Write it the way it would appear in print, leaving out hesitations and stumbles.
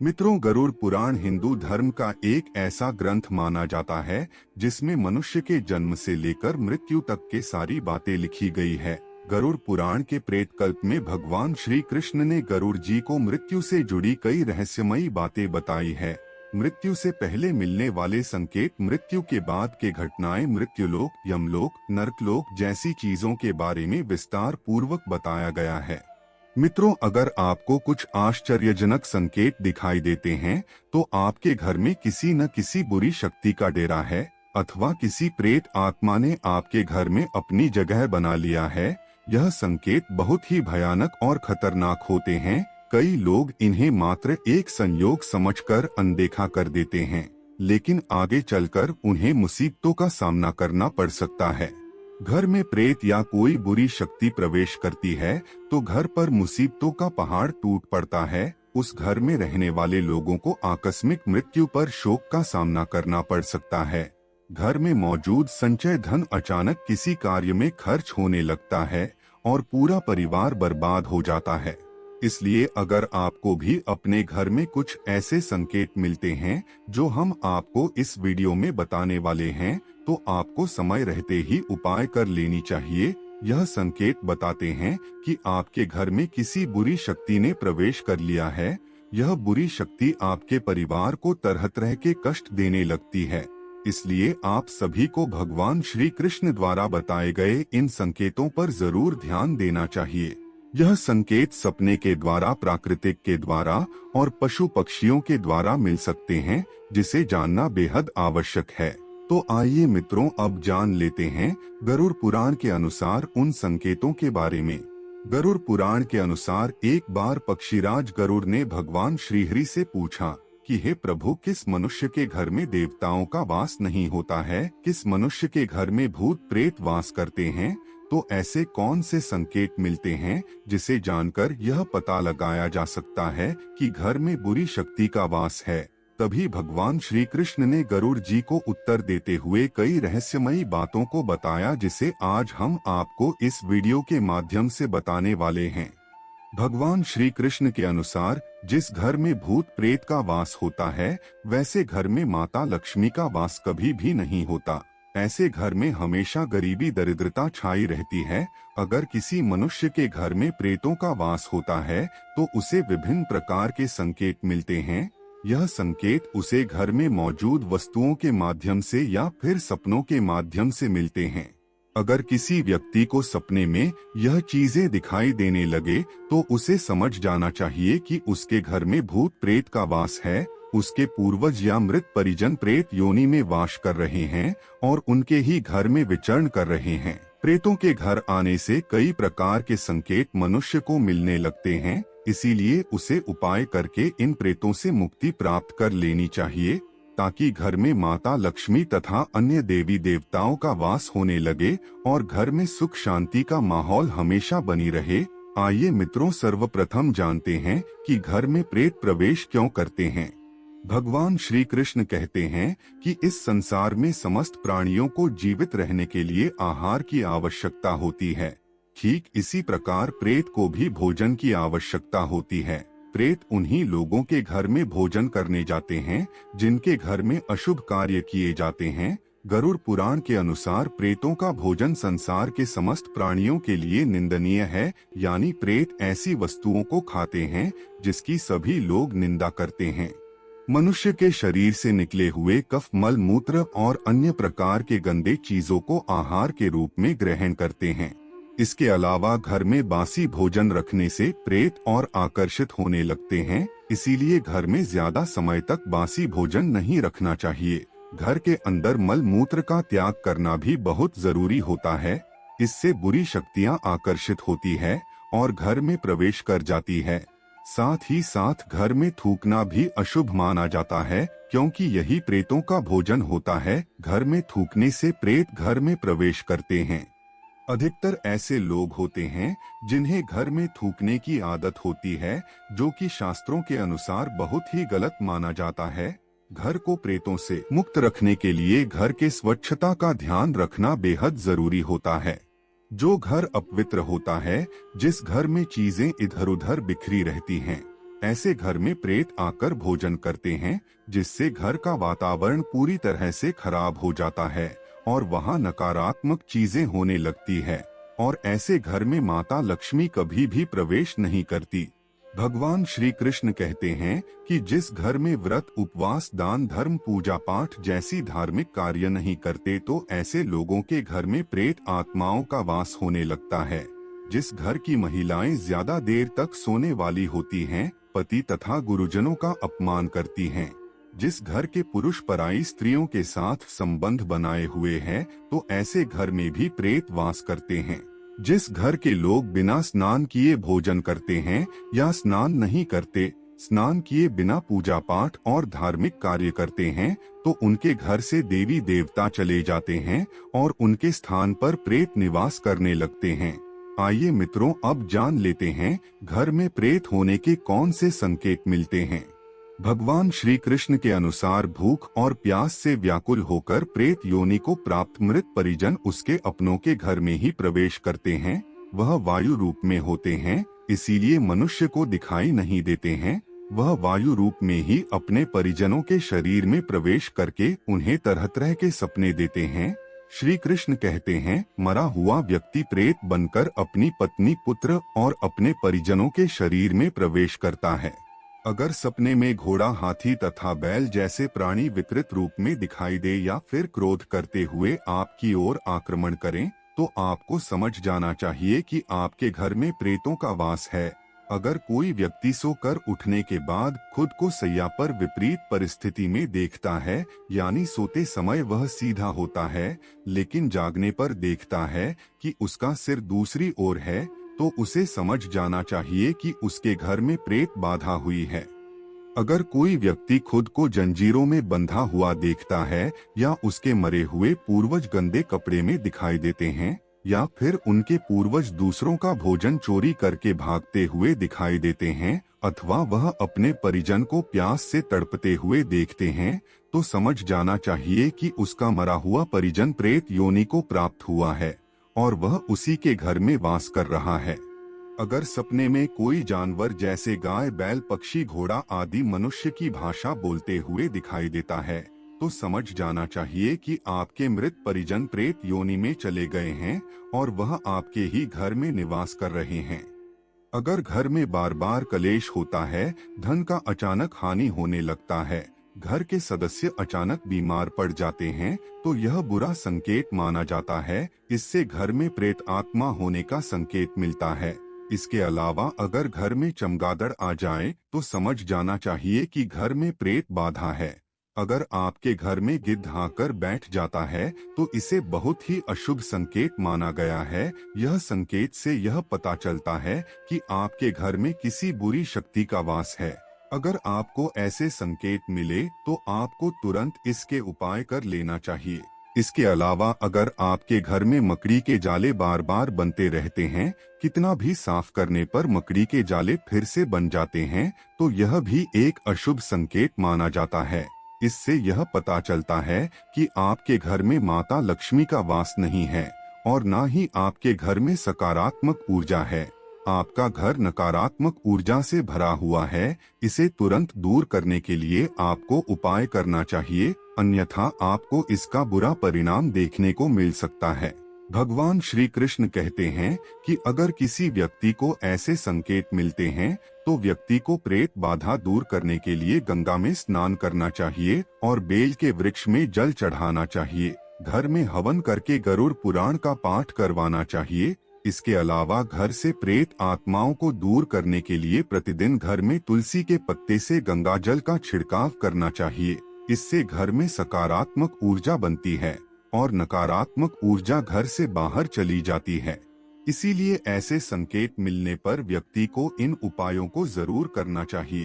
मित्रों, गरुड़ पुराण हिंदू धर्म का एक ऐसा ग्रंथ माना जाता है जिसमें मनुष्य के जन्म से लेकर मृत्यु तक के सारी बातें लिखी गई है। गरुड़ पुराण के प्रेत कल्प में भगवान श्री कृष्ण ने गरुड़ जी को मृत्यु से जुड़ी कई रहस्यमयी बातें बताई है। मृत्यु से पहले मिलने वाले संकेत, मृत्यु के बाद के घटनाएं, मृत्युलोक, यमलोक, नरकलोक जैसी चीजों के बारे में विस्तार पूर्वक बताया गया है। मित्रों, अगर आपको कुछ आश्चर्यजनक संकेत दिखाई देते हैं तो आपके घर में किसी न किसी बुरी शक्ति का डेरा है अथवा किसी प्रेत आत्मा ने आपके घर में अपनी जगह बना लिया है। यह संकेत बहुत ही भयानक और खतरनाक होते हैं। कई लोग इन्हें मात्र एक संयोग समझकर अनदेखा कर देते हैं, लेकिन आगे चलकर उन्हें मुसीबतों का सामना करना पड़ सकता है। घर में प्रेत या कोई बुरी शक्ति प्रवेश करती है तो घर पर मुसीबतों का पहाड़ टूट पड़ता है। उस घर में रहने वाले लोगों को आकस्मिक मृत्यु पर शोक का सामना करना पड़ सकता है। घर में मौजूद संचय धन अचानक किसी कार्य में खर्च होने लगता है और पूरा परिवार बर्बाद हो जाता है। इसलिए अगर आपको भी अपने घर में कुछ ऐसे संकेत मिलते हैं जो हम आपको इस वीडियो में बताने वाले हैं, तो आपको समय रहते ही उपाय कर लेनी चाहिए। यह संकेत बताते हैं कि आपके घर में किसी बुरी शक्ति ने प्रवेश कर लिया है। यह बुरी शक्ति आपके परिवार को तरह तरह के कष्ट देने लगती है। इसलिए आप सभी को भगवान श्री कृष्ण द्वारा बताए गए इन संकेतों पर जरूर ध्यान देना चाहिए। यह संकेत सपने के द्वारा, प्राकृतिक के द्वारा और पशु पक्षियों के द्वारा मिल सकते हैं, जिसे जानना बेहद आवश्यक है। तो आइए मित्रों, अब जान लेते हैं गरुड़ पुराण के अनुसार उन संकेतों के बारे में। गरुड़ पुराण के अनुसार एक बार पक्षीराज गरुड़ ने भगवान श्रीहरि से पूछा कि हे प्रभु, किस मनुष्य के घर में देवताओं का वास नहीं होता है, किस मनुष्य के घर में भूत प्रेत वास करते हैं, तो ऐसे कौन से संकेत मिलते हैं जिसे जानकर यह पता लगाया जा सकता है कि घर में बुरी शक्ति का वास है। तभी भगवान श्री कृष्ण ने गरुड़ जी को उत्तर देते हुए कई रहस्यमयी बातों को बताया, जिसे आज हम आपको इस वीडियो के माध्यम से बताने वाले हैं। भगवान श्री कृष्ण के अनुसार जिस घर में भूत प्रेत का वास होता है, वैसे घर में माता लक्ष्मी का वास कभी भी नहीं होता। ऐसे घर में हमेशा गरीबी, दरिद्रता छाई रहती है। अगर किसी मनुष्य के घर में प्रेतों का वास होता है तो उसे विभिन्न प्रकार के संकेत मिलते हैं। यह संकेत उसे घर में मौजूद वस्तुओं के माध्यम से या फिर सपनों के माध्यम से मिलते हैं। अगर किसी व्यक्ति को सपने में यह चीजें दिखाई देने लगे तो उसे समझ जाना चाहिए कि उसके घर में भूत प्रेत का वास है। उसके पूर्वज या मृत परिजन प्रेत योनि में वास कर रहे हैं और उनके ही घर में विचरण कर रहे हैं। प्रेतों के घर आने से कई प्रकार के संकेत मनुष्य को मिलने लगते हैं, इसीलिए उसे उपाय करके इन प्रेतों से मुक्ति प्राप्त कर लेनी चाहिए, ताकि घर में माता लक्ष्मी तथा अन्य देवी देवताओं का वास होने लगे और घर में सुख शांति का माहौल हमेशा बनी रहे। आइए मित्रों, सर्वप्रथम जानते हैं कि घर में प्रेत प्रवेश क्यों करते हैं। भगवान श्री कृष्ण कहते हैं कि इस संसार में समस्त प्राणियों को जीवित रहने के लिए आहार की आवश्यकता होती है। ठीक इसी प्रकार प्रेत को भी भोजन की आवश्यकता होती है। प्रेत उन्हीं लोगों के घर में भोजन करने जाते हैं जिनके घर में अशुभ कार्य किए जाते हैं। गरुड़ पुराण के अनुसार प्रेतों का भोजन संसार के समस्त प्राणियों के लिए निंदनीय है, यानी प्रेत ऐसी वस्तुओं को खाते हैं जिसकी सभी लोग निंदा करते हैं। मनुष्य के शरीर से निकले हुए कफ, मल, मूत्र और अन्य प्रकार के गंदे चीजों को आहार के रूप में ग्रहण करते हैं। इसके अलावा घर में बासी भोजन रखने से प्रेत और आकर्षित होने लगते हैं, इसीलिए घर में ज्यादा समय तक बासी भोजन नहीं रखना चाहिए। घर के अंदर मल मूत्र का त्याग करना भी बहुत जरूरी होता है। इससे बुरी शक्तियां आकर्षित होती है और घर में प्रवेश कर जाती है। साथ ही साथ घर में थूकना भी अशुभ माना जाता है, क्योंकि यही प्रेतों का भोजन होता है। घर में थूकने से प्रेत घर में प्रवेश करते हैं। अधिकतर ऐसे लोग होते हैं जिन्हें घर में थूकने की आदत होती है, जो कि शास्त्रों के अनुसार बहुत ही गलत माना जाता है। घर को प्रेतों से मुक्त रखने के लिए घर के स्वच्छता का ध्यान रखना बेहद जरूरी होता है। जो घर अपवित्र होता है, जिस घर में चीजें इधर उधर बिखरी रहती हैं, ऐसे घर में प्रेत आकर भोजन करते हैं, जिससे घर का वातावरण पूरी तरह से खराब हो जाता है और वहाँ नकारात्मक चीजें होने लगती है और ऐसे घर में माता लक्ष्मी कभी भी प्रवेश नहीं करती। भगवान श्री कृष्ण कहते हैं कि जिस घर में व्रत, उपवास, दान, धर्म, पूजा पाठ जैसी धार्मिक कार्य नहीं करते, तो ऐसे लोगों के घर में प्रेत आत्माओं का वास होने लगता है। जिस घर की महिलाएं ज्यादा देर तक सोने वाली होती हैं, पति तथा गुरुजनों का अपमान करती हैं, जिस घर के पुरुष पराई स्त्रियों के साथ संबंध बनाए हुए हैं, तो ऐसे घर में भी प्रेत वास करते हैं। जिस घर के लोग बिना स्नान किए भोजन करते हैं या स्नान नहीं करते, स्नान किए बिना पूजा पाठ और धार्मिक कार्य करते हैं, तो उनके घर से देवी देवता चले जाते हैं और उनके स्थान पर प्रेत निवास करने लगते हैं। आइए मित्रों, अब जान लेते हैं घर में प्रेत होने के कौन से संकेत मिलते हैं। भगवान श्री कृष्ण के अनुसार भूख और प्यास से व्याकुल होकर प्रेत योनि को प्राप्त मृत परिजन उसके अपनों के घर में ही प्रवेश करते हैं। वह वायु रूप में होते हैं, इसीलिए मनुष्य को दिखाई नहीं देते हैं। वह वायु रूप में ही अपने परिजनों के शरीर में प्रवेश करके उन्हें तरह तरह के सपने देते हैं। श्री कृष्ण कहते हैं, मरा हुआ व्यक्ति प्रेत बनकर अपनी पत्नी, पुत्र और अपने परिजनों के शरीर में प्रवेश करता है। अगर सपने में घोड़ा, हाथी तथा बैल जैसे प्राणी विकृत रूप में दिखाई दे या फिर क्रोध करते हुए आपकी ओर आक्रमण करें, तो आपको समझ जाना चाहिए कि आपके घर में प्रेतों का वास है। अगर कोई व्यक्ति सोकर उठने के बाद खुद को सैया पर विपरीत परिस्थिति में देखता है, यानी सोते समय वह सीधा होता है लेकिन जागने पर देखता है कि उसका सिर दूसरी ओर है, तो उसे समझ जाना चाहिए कि उसके घर में प्रेत बाधा हुई है। अगर कोई व्यक्ति खुद को जंजीरों में बंधा हुआ देखता है या उसके मरे हुए पूर्वज गंदे कपड़े में दिखाई देते हैं या फिर उनके पूर्वज दूसरों का भोजन चोरी करके भागते हुए दिखाई देते हैं अथवा वह अपने परिजन को प्यास से तड़पते हुए देखते हैं, तो समझ जाना चाहिए कि उसका मरा हुआ परिजन प्रेत योनि को प्राप्त हुआ है और वह उसी के घर में वास कर रहा है। अगर सपने में कोई जानवर जैसे गाय, बैल, पक्षी, घोड़ा आदि मनुष्य की भाषा बोलते हुए दिखाई देता है, तो समझ जाना चाहिए कि आपके मृत परिजन प्रेत योनि में चले गए हैं और वह आपके ही घर में निवास कर रहे हैं। अगर घर में बार बार कलेश होता है, धन का अचानक हानि होने लगता है, घर के सदस्य अचानक बीमार पड़ जाते हैं, तो यह बुरा संकेत माना जाता है। इससे घर में प्रेत आत्मा होने का संकेत मिलता है। इसके अलावा अगर घर में चमगादड़ आ जाए, तो समझ जाना चाहिए कि घर में प्रेत बाधा है। अगर आपके घर में गिद्ध आकर बैठ जाता है, तो इसे बहुत ही अशुभ संकेत माना गया है। यह संकेत से यह पता चलता है कि आपके घर में किसी बुरी शक्ति का वास है। अगर आपको ऐसे संकेत मिले, तो आपको तुरंत इसके उपाय कर लेना चाहिए। इसके अलावा अगर आपके घर में मकड़ी के जाले बार बार बनते रहते हैं, कितना भी साफ करने पर मकड़ी के जाले फिर से बन जाते हैं, तो यह भी एक अशुभ संकेत माना जाता है। इससे यह पता चलता है कि आपके घर में माता लक्ष्मी का वास नहीं है और न ही आपके घर में सकारात्मक ऊर्जा है। आपका घर नकारात्मक ऊर्जा से भरा हुआ है। इसे तुरंत दूर करने के लिए आपको उपाय करना चाहिए, अन्यथा आपको इसका बुरा परिणाम देखने को मिल सकता है। भगवान श्री कृष्ण कहते हैं कि अगर किसी व्यक्ति को ऐसे संकेत मिलते हैं, तो व्यक्ति को प्रेत बाधा दूर करने के लिए गंगा में स्नान करना चाहिए और बेल के वृक्ष में जल चढ़ाना चाहिए। घर में हवन करके गरुड़ पुराण का पाठ करवाना चाहिए। इसके अलावा घर से प्रेत आत्माओं को दूर करने के लिए प्रतिदिन घर में तुलसी के पत्ते से गंगा जल का छिड़काव करना चाहिए। इससे घर में सकारात्मक ऊर्जा बनती है और नकारात्मक ऊर्जा घर से बाहर चली जाती है। इसीलिए ऐसे संकेत मिलने पर व्यक्ति को इन उपायों को जरूर करना चाहिए।